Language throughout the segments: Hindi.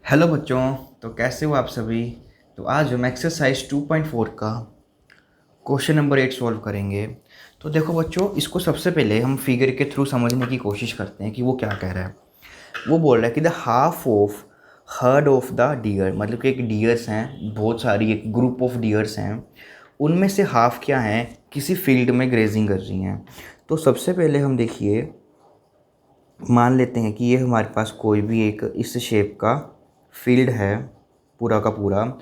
हेलो बच्चों। तो कैसे हो आप सभी। तो आज हम एक्सरसाइज 2.4 का क्वेश्चन नंबर 8 सॉल्व करेंगे। तो देखो बच्चों, इसको सबसे पहले हम फिगर के थ्रू समझने की कोशिश करते हैं कि वो क्या कह रहा है। वो बोल रहा है कि the half of herd of the deer, मतलब कि एक डियर्स हैं, बहुत सारी, एक ग्रुप ऑफ डियर्स हैं, उनमें से हाफ क्या हैं, किसी फील्ड में ग्रेजिंग कर रही हैं। तो सबसे पहले हम देखिए, मान लेते हैं कि ये हमारे पास कोई भी एक इस शेप का फील्ड है, पूरा का पूरा,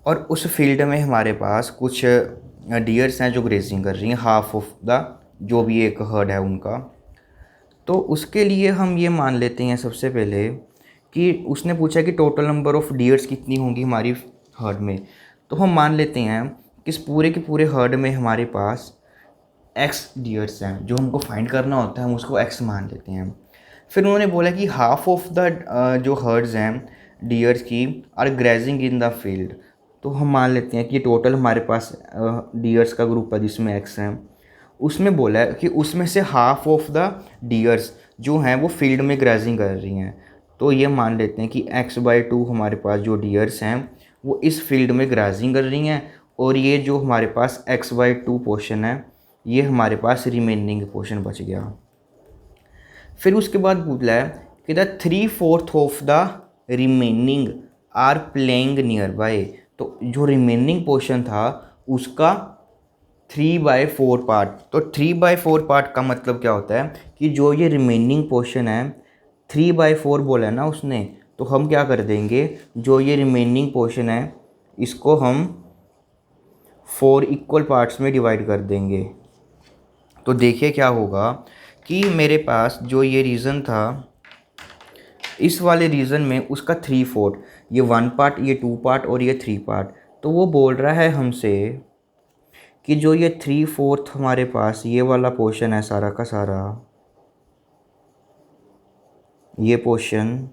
और उस फील्ड में हमारे पास कुछ डियर्स हैं जो ग्रेजिंग कर रही हैं, हाफ ऑफ द जो भी एक हर्ड है उनका। तो उसके लिए हम ये मान लेते हैं सबसे पहले कि उसने पूछा कि टोटल नंबर ऑफ़ डियर्स कितनी होंगी हमारी हर्ड में। तो हम मान लेते हैं कि इस पूरे के पूरे हर्ड में हमारे पास एक्स डियर्स हैं, जो हमको फाइंड करना होता है हम उसको एक्स मान लेते हैं। फिर उन्होंने बोला कि हाफ ऑफ द जो हर्ड्स हैं डियर्स की are grazing in the field. तो हम मान लेते हैं कि टोटल हमारे पास डियर्स का ग्रुप है जिसमें एक्स हैं। उसमें बोला है कि उसमें से हाफ ऑफ द डियर्स जो हैं वो फील्ड में ग्रेजिंग कर रही हैं। तो ये मान लेते हैं कि x/2 हमारे पास जो डियर्स हैं वो इस फील्ड में ग्रेजिंग कर रही हैं, और ये जो हमारे पास x/2 पोर्शन है ये हमारे पास रिमेनिंग पोर्शन बच गया। फिर उसके बाद बोला है कि the 3/4 of the remaining are playing nearby. तो जो रिमेनिंग पोर्शन था उसका 3/4 पार्ट। तो 3/4 पार्ट का मतलब क्या होता है कि जो ये रिमेनिंग पोर्शन है, 3/4 बोला है ना उसने, तो हम क्या कर देंगे, जो ये रिमेनिंग पोर्शन है इसको हम 4 इक्वल पार्ट्स में डिवाइड कर देंगे। तो देखिए क्या होगा कि मेरे पास जो ये रीज़न था, इस वाले रीज़न में उसका 3/4, ये 1 पार्ट, ये 2 पार्ट और ये 3 पार्ट। तो वो बोल रहा है हमसे कि जो ये 3/4 हमारे पास ये वाला पोर्शन है सारा का सारा, ये पोर्शन,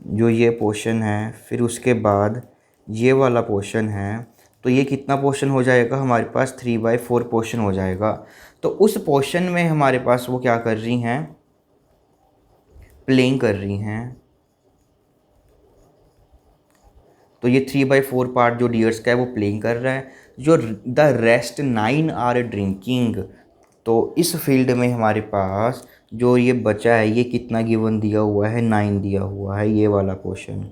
जो ये पोर्शन है, फिर उसके बाद ये वाला पोर्शन है, तो ये कितना पोर्शन हो जाएगा हमारे पास, 3/4 पोर्शन हो जाएगा। तो उस पोर्शन में हमारे पास वो क्या कर रही हैं, प्लेइंग कर रही हैं। तो ये 3/4 पार्ट जो डियर्स का है वो प्लेइंग कर रहा है, जो द रेस्ट 9 आर ड्रिंकिंग। तो इस फील्ड में हमारे पास जो ये बचा है ये कितना गिवन दिया हुआ है, 9 दिया हुआ है, ये वाला पोर्शन।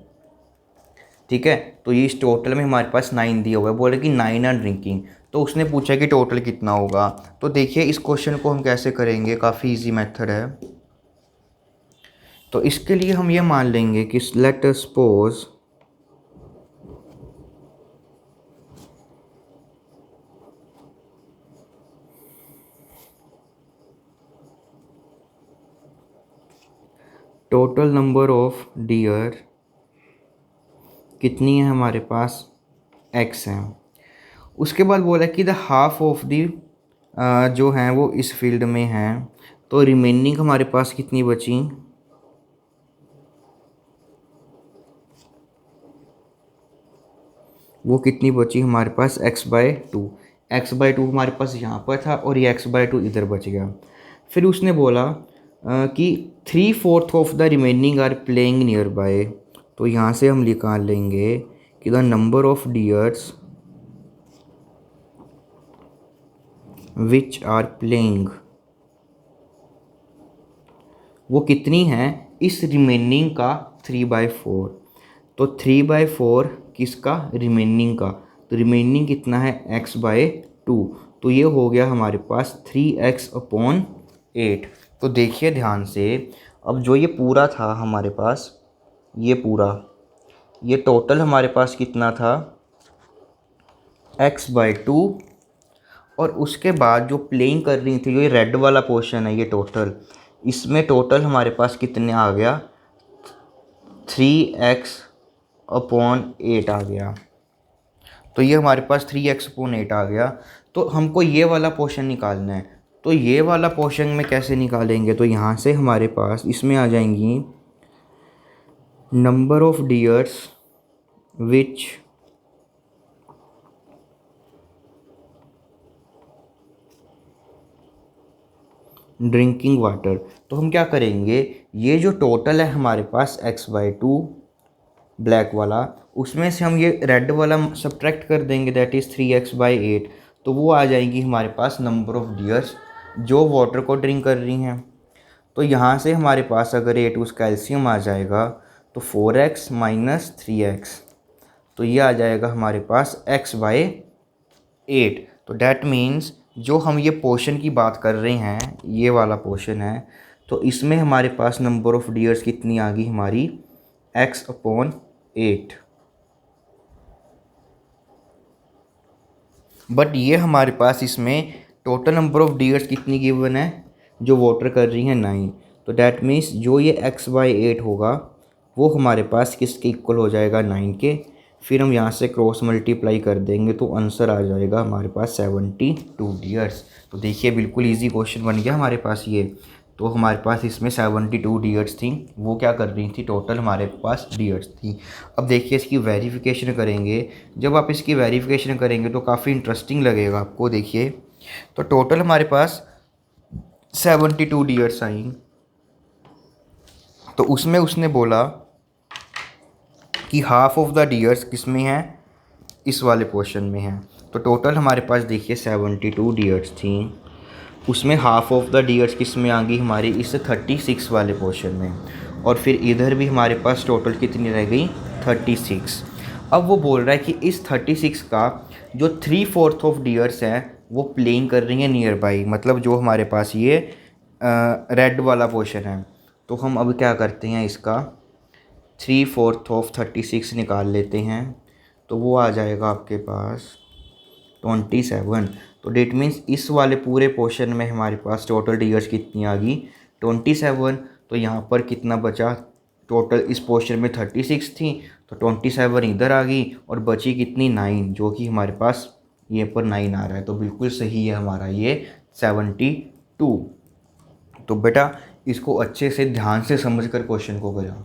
ठीक है, तो ये इस टोटल में हमारे पास 9 दिया हुआ है, बोले कि 9 आर ड्रिंकिंग। तो उसने पूछा कि टोटल कितना होगा। तो देखिए इस क्वेश्चन को हम कैसे करेंगे, काफ़ी इजी मेथड है। तो इसके लिए हम ये मान लेंगे कि let us suppose total number of dear कितनी है हमारे पास, एक्स है। उसके बाद बोला कि द हाफ ऑफ दी जो हैं वो इस फील्ड में हैं। तो रिमेनिंग हमारे पास कितनी बची, वो कितनी बची हमारे पास, x/2। x/2 हमारे पास यहाँ पर था और ये x/2 इधर बच गया। फिर उसने बोला कि 3/4 of the remaining are playing nearby. तो यहाँ से हम निकाल लेंगे कि the number of deers which are playing, वो कितनी हैं इस रिमेनिंग का 3/4। तो 3/4 किसका, रिमेनिंग का। तो रिमेनिंग कितना है, x/2। तो ये हो गया हमारे पास 3x/8। तो देखिए ध्यान से, अब जो ये पूरा था हमारे पास, ये पूरा, ये टोटल हमारे पास कितना था, x/2। और उसके बाद जो प्लेइंग कर रही थी, जो ये रेड वाला पोर्शन है, ये टोटल, इसमें टोटल हमारे पास कितने आ गया, 3x/8 आ गया। तो ये हमारे पास 3x/8 आ गया। तो हमको ये वाला पोर्शन निकालना है। तो ये वाला पोर्शन में कैसे निकालेंगे, तो यहाँ से हमारे पास इसमें आ जाएंगी number of deers which drinking water. तो हम क्या करेंगे, ये जो टोटल है हमारे पास x/2 ब्लैक वाला, उसमें से हम ये रेड वाला सब्ट्रैक्ट कर देंगे, दैट इज़ 3x/8। तो वो आ जाएंगी हमारे पास नंबर ऑफ़ डियर्स जो वाटर को ड्रिंक कर रही हैं। तो यहाँ से हमारे पास अगर A2 कैल्शियम आ जाएगा तो 4x माइनस 3x, तो ये आ जाएगा हमारे पास x/8। तो डैट मीन्स जो हम ये पोर्शन की बात कर रहे हैं, ये वाला पोर्शन है, तो इसमें हमारे पास नंबर ऑफ़ डियर्स कितनी आ गई हमारी, x/8। बट ये हमारे पास इसमें टोटल नंबर ऑफ़ डियर्स कितनी गिवन है, जो वाटर कर रही हैं 9। तो डैट मीन्स जो ये x/8 होगा वो हमारे पास किसके इक्वल हो जाएगा, 9 के। फिर हम यहाँ से क्रॉस मल्टीप्लाई कर देंगे तो आंसर आ जाएगा हमारे पास 72 डियर्स। तो देखिए बिल्कुल इजी क्वेश्चन बन गया हमारे पास ये। तो हमारे पास इसमें 72 डियर्स थी, वो क्या कर रही थी, टोटल हमारे पास डियर्स थी। अब देखिए इसकी वेरिफिकेशन करेंगे। जब आप इसकी वेरिफिकेशन करेंगे तो काफ़ी इंटरेस्टिंग लगेगा आपको। देखिए तो टोटल हमारे पास 72 डियर्स आई, तो उसमें उसने बोला कि हाफ ऑफ द डियर्स किस में है, इस वाले पोर्शन में है। तो टोटल हमारे पास देखिए 72 डियर्स थी, उसमें हाफ ऑफ द डियर्स किस में आ गई हमारी, इस 36 वाले पोर्शन में। और फिर इधर भी हमारे पास टोटल कितनी रह गई, 36। अब वो बोल रहा है कि इस 36 का जो 3/4 ऑफ डियर्स हैं वो प्लेइंग कर रही हैं नियर बाई, मतलब जो हमारे पास ये रेड वाला पोर्शन है। तो हम अब क्या करते हैं, इसका 3/4 ऑफ 36 निकाल लेते हैं, तो वो आ जाएगा आपके पास 27। तो डेट मीन्स इस वाले पूरे पोर्शन में हमारे पास टोटल डियर्स कितनी आ गई, 27। तो यहाँ पर कितना बचा, टोटल इस पोर्शन में 36 थी तो 27 इधर आ गई और बची कितनी, 9, जो कि हमारे पास ये पर 9 आ रहा है। तो बिल्कुल सही है हमारा ये 72। तो बेटा इसको अच्छे से ध्यान से समझ कर क्वेश्चन को करा।